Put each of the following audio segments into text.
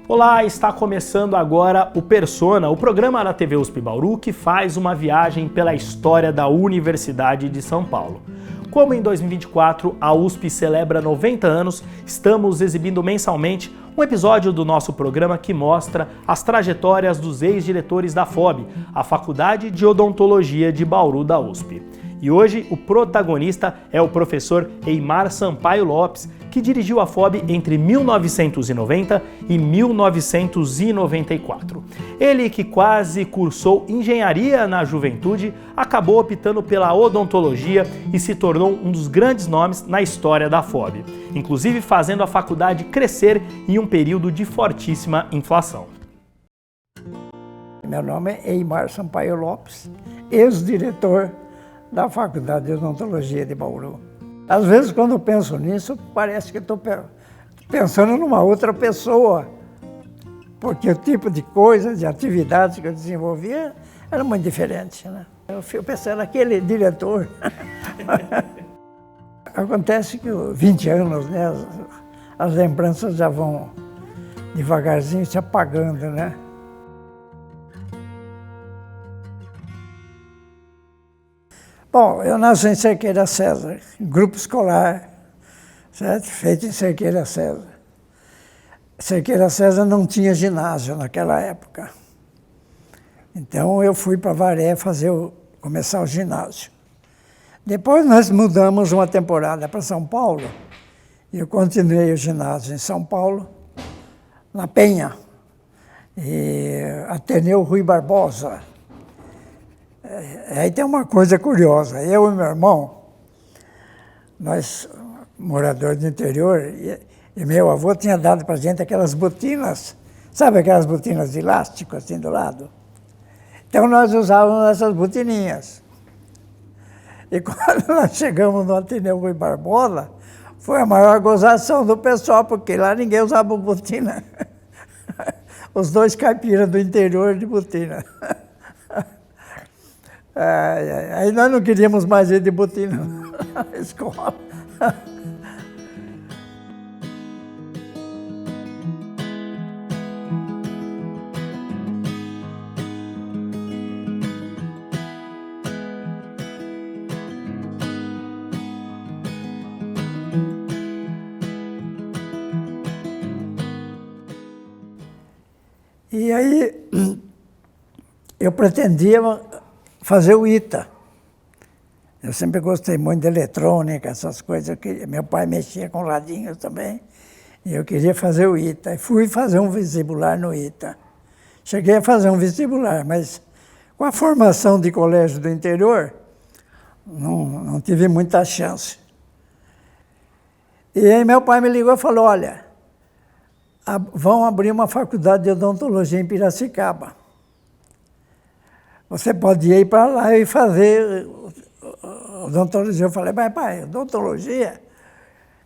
Olá, está começando agora o Persona, o programa da TV USP Bauru que faz uma viagem pela história da Universidade de São Paulo. Como em 2024 a USP celebra 90 anos, estamos exibindo mensalmente um episódio do nosso programa que mostra as trajetórias dos ex-diretores da FOB, a Faculdade de Odontologia de Bauru da USP. E hoje o protagonista é o professor Eymar Sampaio Lopes, que dirigiu a FOB entre 1990 e 1994. Ele, que quase cursou engenharia na juventude, acabou optando pela odontologia e se tornou um dos grandes nomes na história da FOB, inclusive fazendo a faculdade crescer em um período de fortíssima inflação. Meu nome é Eymar Sampaio Lopes, ex-diretor da Faculdade de Odontologia de Bauru. Às vezes, quando eu penso nisso, parece que estou pensando numa outra pessoa, porque o tipo de coisa, de atividades que eu desenvolvia era muito diferente, né? Eu fico pensando naquele diretor. Acontece que 20 anos, né, as lembranças já vão devagarzinho se apagando, né? Bom, eu nasci em Cerqueira César, grupo escolar, certo? Feito em Cerqueira César. Cerqueira César não tinha ginásio naquela época. Então eu fui para Varé começar o ginásio. Depois nós mudamos uma temporada para São Paulo e eu continuei o ginásio em São Paulo, na Penha, e Ateneu Rui Barbosa. Aí tem uma coisa curiosa, eu e meu irmão, nós moradores do interior, e meu avô tinha dado para a gente aquelas botinas, sabe aquelas botinas de elástico assim do lado? Então nós usávamos essas botininhas. E quando nós chegamos no Ateneu Rui Barbosa, foi a maior gozação do pessoal, porque lá ninguém usava botina. Os dois caipiras do interior de botina. Aí nós não queríamos mais ir de botina na escola. E aí eu pretendia fazer o ITA. Eu sempre gostei muito de eletrônica, essas coisas. Meu pai mexia com radinhos também. E eu queria fazer o ITA. E fui fazer um vestibular no ITA. Cheguei a fazer um vestibular, mas com a formação de colégio do interior, não tive muita chance. E aí meu pai me ligou e falou, olha, vão abrir uma faculdade de odontologia em Piracicaba. Você pode ir para lá e fazer odontologia. Eu falei, mas pai, odontologia?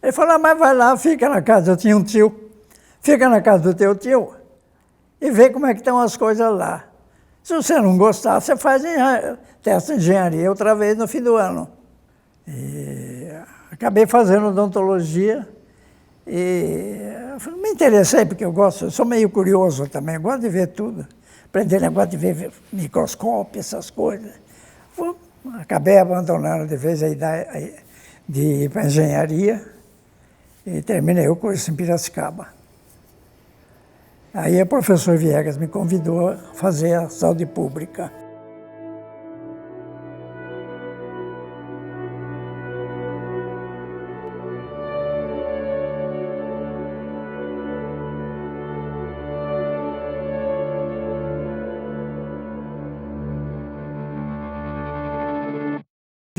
Ele falou, mas vai lá, fica na casa. Eu tinha um tio. Fica na casa do teu tio e vê como é que estão as coisas lá. Se você não gostar, você faz testa de engenharia outra vez no fim do ano. E acabei fazendo odontologia e me interessei porque eu sou meio curioso também, eu gosto de ver tudo. Aprender negócio de ver microscópio, essas coisas. Acabei abandonando de vez a ideia de ir para a engenharia e terminei o curso em Piracicaba. Aí o professor Viegas me convidou a fazer a saúde pública.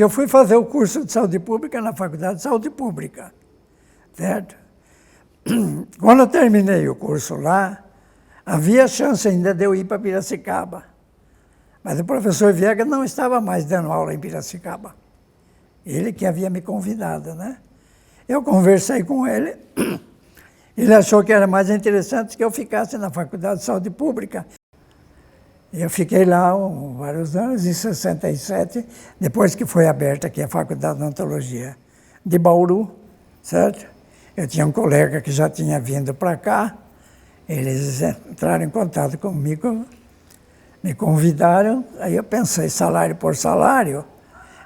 Eu fui fazer o curso de saúde pública na Faculdade de Saúde Pública, certo? Quando eu terminei o curso lá, havia chance ainda de eu ir para Piracicaba. Mas o professor Viegas não estava mais dando aula em Piracicaba. Ele que havia me convidado, né? Eu conversei com ele, ele achou que era mais interessante que eu ficasse na Faculdade de Saúde Pública. Eu fiquei lá vários anos, em 67, depois que foi aberta aqui a Faculdade de Odontologia de Bauru, certo? Eu tinha um colega que já tinha vindo para cá, Eles entraram em contato comigo, me convidaram, aí eu pensei, salário por salário.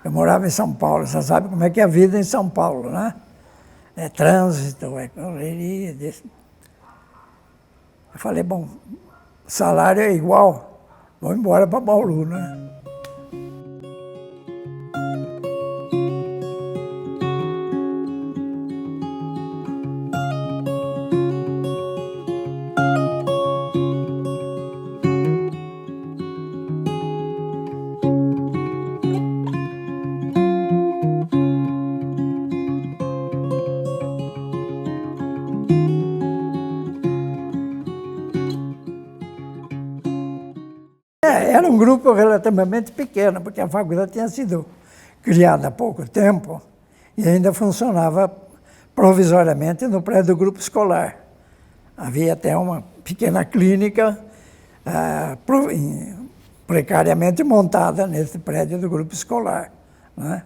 Eu morava em São Paulo, você sabe como é que é a vida em São Paulo, né? É trânsito, é correria. Eu falei, bom, salário é igual, vou embora para Bauru, né? Era um grupo relativamente pequeno, porque a faculdade tinha sido criada há pouco tempo e ainda funcionava provisoriamente no prédio do grupo escolar. Havia até uma pequena clínica precariamente montada nesse prédio do grupo escolar, né?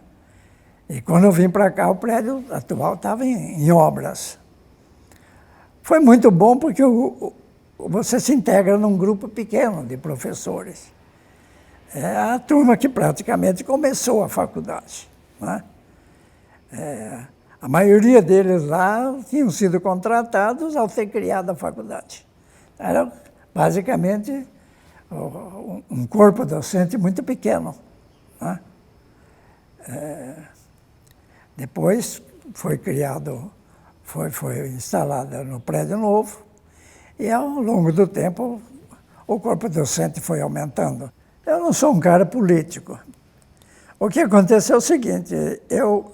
E quando eu vim para cá, o prédio atual estava em obras. Foi muito bom porque você se integra num grupo pequeno de professores. É a turma que praticamente começou a faculdade, né? A maioria deles lá tinham sido contratados ao ter criado a faculdade. Era basicamente um corpo docente muito pequeno, né? Depois foi criado, foi instalado no prédio novo, e ao longo do tempo o corpo docente foi aumentando. Eu não sou um cara político. O que aconteceu é o seguinte, eu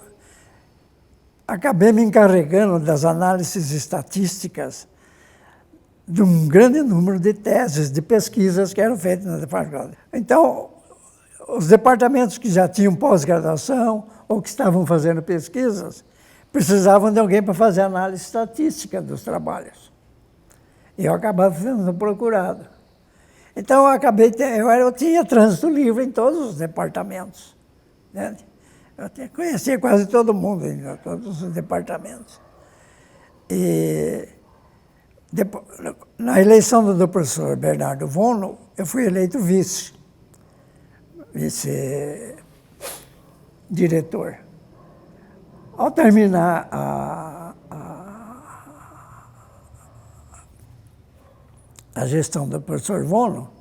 acabei me encarregando das análises estatísticas de um grande número de teses, de pesquisas que eram feitas na faculdade. Então, os departamentos que já tinham pós-graduação ou que estavam fazendo pesquisas, precisavam de alguém para fazer análise estatística dos trabalhos. E eu acabava sendo procurado. Então, eu tinha trânsito livre em todos os departamentos, né? Eu conhecia quase todo mundo em todos os departamentos. E depois, na eleição do professor Bernardo Vono, eu fui eleito vice-diretor. Ao terminar a gestão do professor Vono,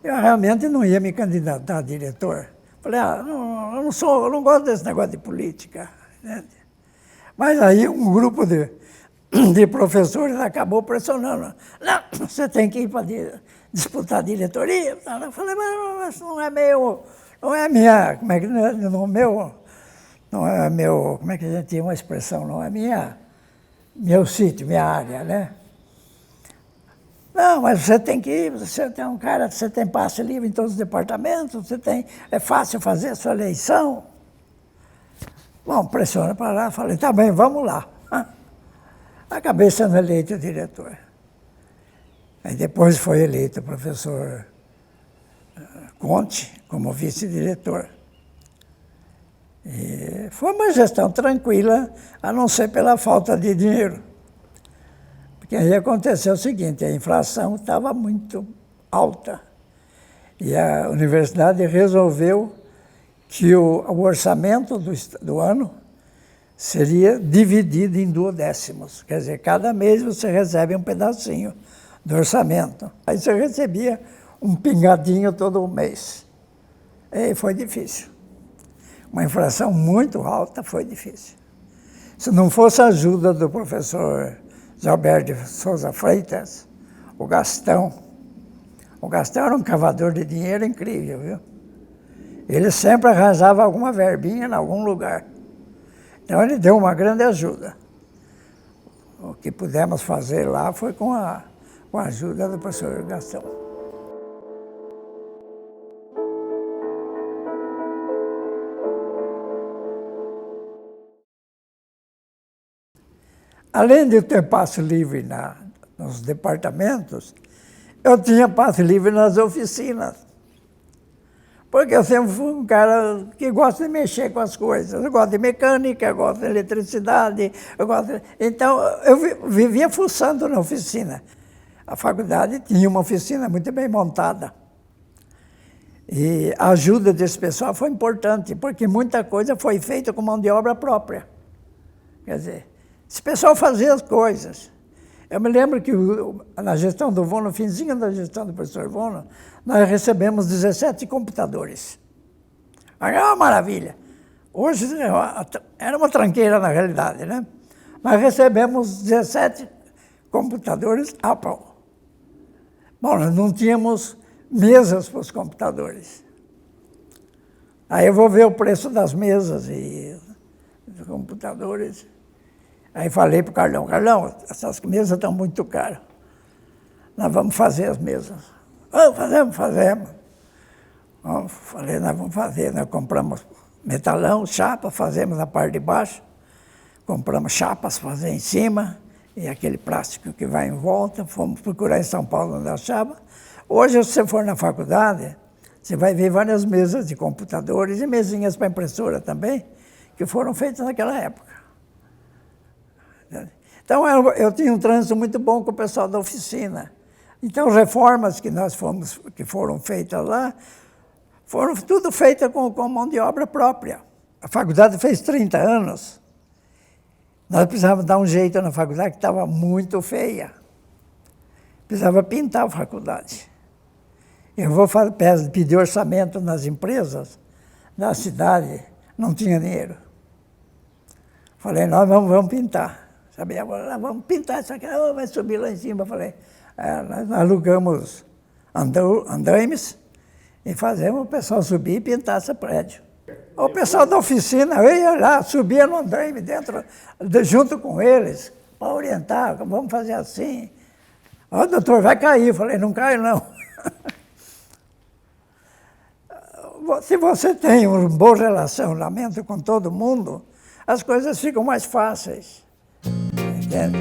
eu realmente não ia me candidatar a diretor. Falei, eu não gosto desse negócio de política, né? Mas aí um grupo de professores acabou pressionando. Não, você tem que ir para disputar a diretoria. Eu falei, mas não é minha, como é que não é meu, como é que a gente tinha uma expressão, não é meu sítio, minha área, né? Não, mas você tem que ir, você tem um cara, você tem passe livre em todos os departamentos, é fácil fazer a sua eleição. Bom, pressiona para lá, falei, tá bem, vamos lá. Acabei sendo eleito diretor. Aí depois foi eleito o professor Conte como vice-diretor. E foi uma gestão tranquila, a não ser pela falta de dinheiro. Porque aí aconteceu o seguinte, a inflação estava muito alta. E a universidade resolveu que o orçamento do ano seria dividido em 2/10. Quer dizer, cada mês você recebe um pedacinho do orçamento. Aí você recebia um pingadinho todo mês. E foi difícil. Uma inflação muito alta, foi difícil. Se não fosse a ajuda do professor Gilberto de Souza Freitas, o Gastão era um cavador de dinheiro incrível, viu? Ele sempre arranjava alguma verbinha em algum lugar. Então ele deu uma grande ajuda. O que pudemos fazer lá foi com a ajuda do professor Gastão. Além de ter passe livre nos departamentos, eu tinha passe livre nas oficinas. Porque eu sempre fui um cara que gosta de mexer com as coisas. Eu gosto de mecânica, eu gosto de eletricidade, Então, eu vivia fuçando na oficina. A faculdade tinha uma oficina muito bem montada. E a ajuda desse pessoal foi importante, porque muita coisa foi feita com mão de obra própria. Quer dizer, esse pessoal fazia as coisas. Eu me lembro que na gestão do Vono, no finzinho da gestão do professor Vono, nós recebemos 17 computadores. Era uma maravilha. Hoje era uma tranqueira na realidade, né? Mas recebemos 17 computadores Apple. Bom, nós não tínhamos mesas para os computadores. Aí eu vou ver o preço das mesas e dos computadores. Aí falei para o Carlão, essas mesas estão muito caras. Nós vamos fazer as mesas. Fazemos. Bom, falei, nós vamos fazer. Nós compramos metalão, chapa, fazemos na parte de baixo. Compramos chapas para fazer em cima. E aquele plástico que vai em volta. Fomos procurar em São Paulo onde achava. Hoje, se você for na faculdade, você vai ver várias mesas de computadores e mesinhas para impressora também, que foram feitas naquela época. Então, eu tinha um trânsito muito bom com o pessoal da oficina. Então, reformas que foram feitas lá, foram tudo feitas com mão de obra própria. A faculdade fez 30 anos. Nós precisávamos dar um jeito na faculdade que estava muito feia. Precisava pintar a faculdade. Eu vou pedir orçamento nas empresas da cidade, não tinha dinheiro. Falei, nós vamos pintar. Sabe, agora vamos pintar isso aqui, vai subir lá em cima. Falei, nós alugamos andaimes e fazemos o pessoal subir e pintar esse prédio. O pessoal da oficina, eu ia lá, subia no andaime dentro, junto com eles, para orientar, vamos fazer assim. Ó, doutor, vai cair. Falei, não cai não. Se você tem um bom relacionamento com todo mundo, as coisas ficam mais fáceis. Entende?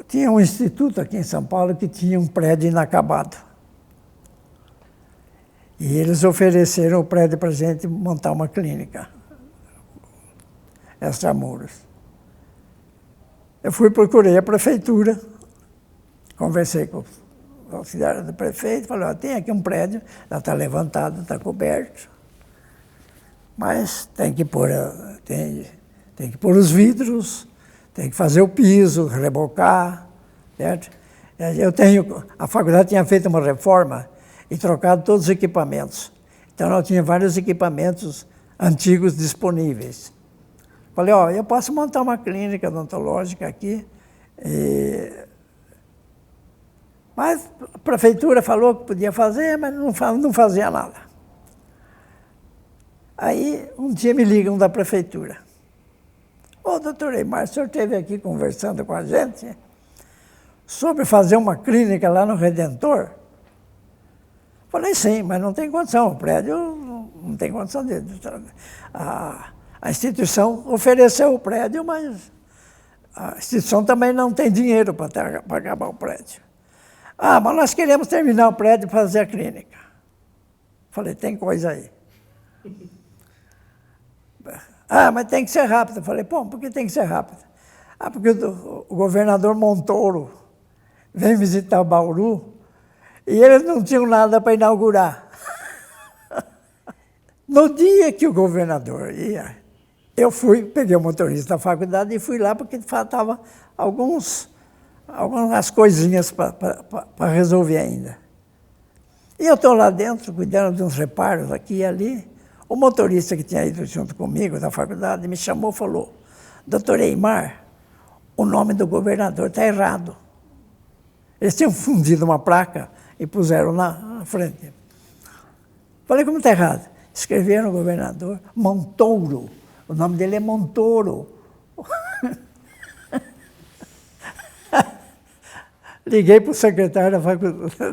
Tinha um instituto aqui em São Paulo que tinha um prédio inacabado. E eles ofereceram o prédio para a gente montar uma clínica, extramuros. Eu procurei a prefeitura, conversei com o auxiliar do prefeito, falei, ó, tem aqui um prédio, já está levantado, está coberto, mas tem que pôr os vidros, tem que fazer o piso, rebocar, certo? A faculdade tinha feito uma reforma e trocado todos os equipamentos. Então, nós tínhamos vários equipamentos antigos disponíveis. Falei, ó, eu posso montar uma clínica odontológica aqui. Mas a prefeitura falou que podia fazer, mas não fazia nada. Aí, um dia me ligam da prefeitura. Ô, doutor Eymar, o senhor esteve aqui conversando com a gente sobre fazer uma clínica lá no Redentor? Falei, sim, mas não tem condição, o prédio não tem condição de... A instituição ofereceu o prédio, mas a instituição também não tem dinheiro para acabar o prédio. Ah, mas nós queremos terminar o prédio para fazer a clínica. Falei, tem coisa aí. Ah, mas tem que ser rápido. Eu falei, pô, por que tem que ser rápido? Ah, porque o governador Montoro vem visitar o Bauru e eles não tinham nada para inaugurar. No dia que o governador ia, eu peguei o motorista da faculdade e fui lá porque faltava algumas coisinhas para resolver ainda. E eu estou lá dentro, cuidando de uns reparos aqui e ali. O motorista que tinha ido junto comigo da faculdade me chamou e falou, doutor Eymar, o nome do governador está errado. Eles tinham fundido uma placa e puseram na frente. Falei, como está errado? Escreveram o governador Montoro. O nome dele é Montoro. Liguei para o secretário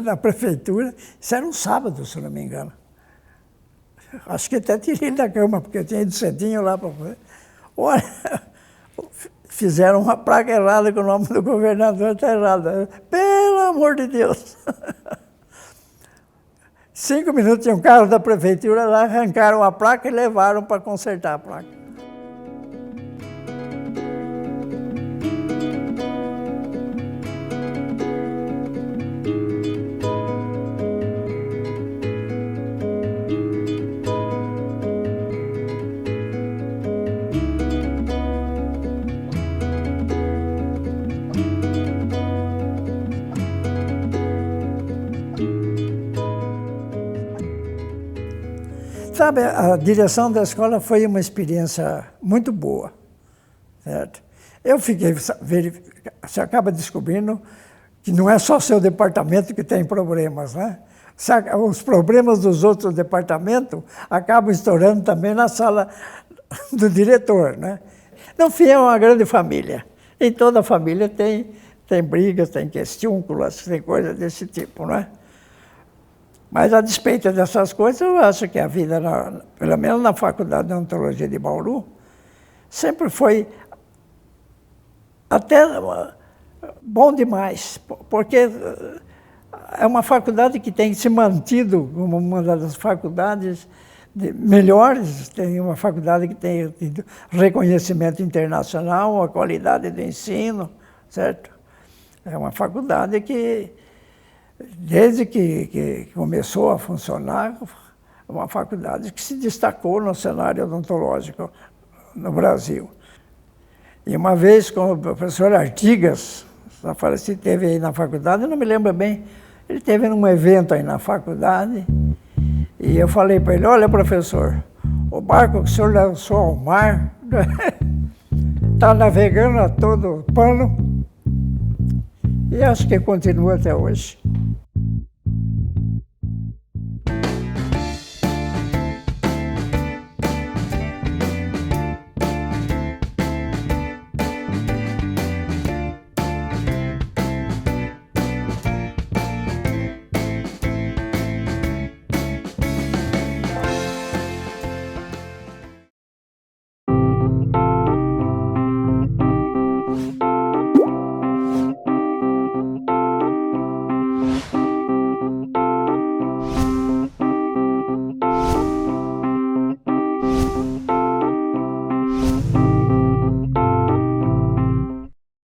da prefeitura, isso era um sábado, se não me engano. Acho que até tirei ele da cama, porque eu tinha ido cedinho lá para fazer. Olha, fizeram uma placa errada com o nome do governador, está errado. Pelo amor de Deus! 5 minutos tinha um carro da prefeitura lá, arrancaram a placa e levaram para consertar a placa. Sabe, a direção da escola foi uma experiência muito boa, certo? Eu fiquei, você acaba descobrindo que não é só o seu departamento que tem problemas, né? Os problemas dos outros departamentos acabam estourando também na sala do diretor, né? No fim, é uma grande família. E toda família tem brigas, tem questúnculas, tem coisas desse tipo, não é? Mas, a despeito dessas coisas, eu acho que a vida, pelo menos na Faculdade de Odontologia de Bauru, sempre foi até bom demais, porque é uma faculdade que tem se mantido como uma das faculdades melhores, tem uma faculdade que tem tido reconhecimento internacional, a qualidade do ensino, certo? É uma faculdade que, desde que começou a funcionar, uma faculdade que se destacou no cenário odontológico no Brasil. E uma vez, com o professor Artigas, se teve aí na faculdade, eu não me lembro bem, ele esteve num evento aí na faculdade, e eu falei para ele, olha, professor, o barco que o senhor lançou ao mar está navegando a todo pano, e acho que continua até hoje.